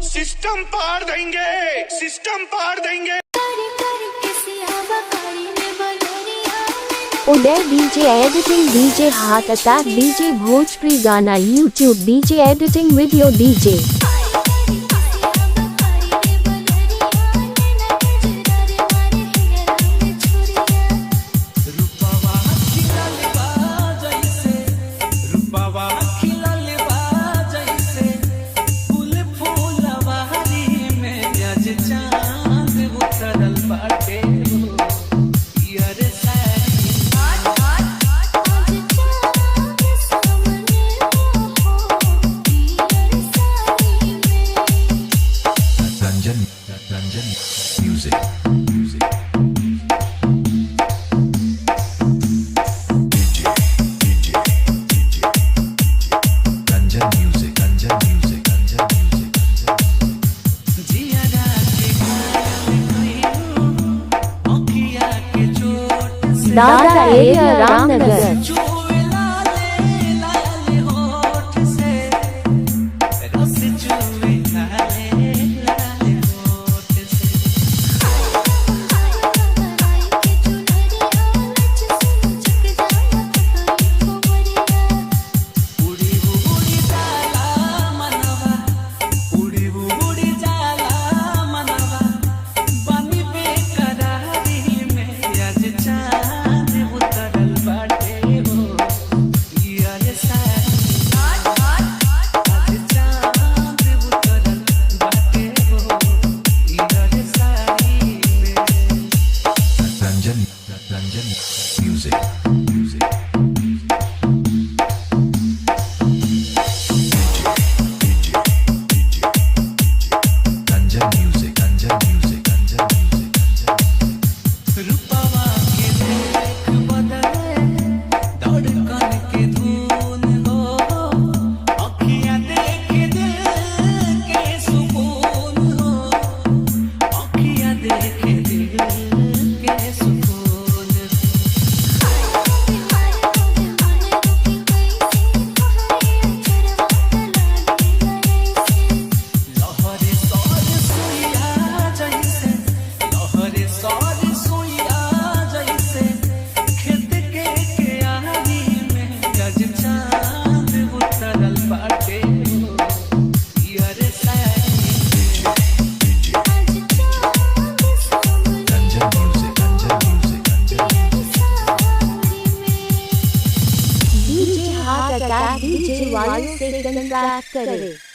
System पार देंगे, system पार देंगे। Uday DJ editing, DJ heart attack, DJ Bhojpuri गाना YouTube, DJ editing video, DJ Ranjan music. Ranjan music. दादा area Ramnagar. Ranjan music. DJ वालों से कंट्रैक्ट करे।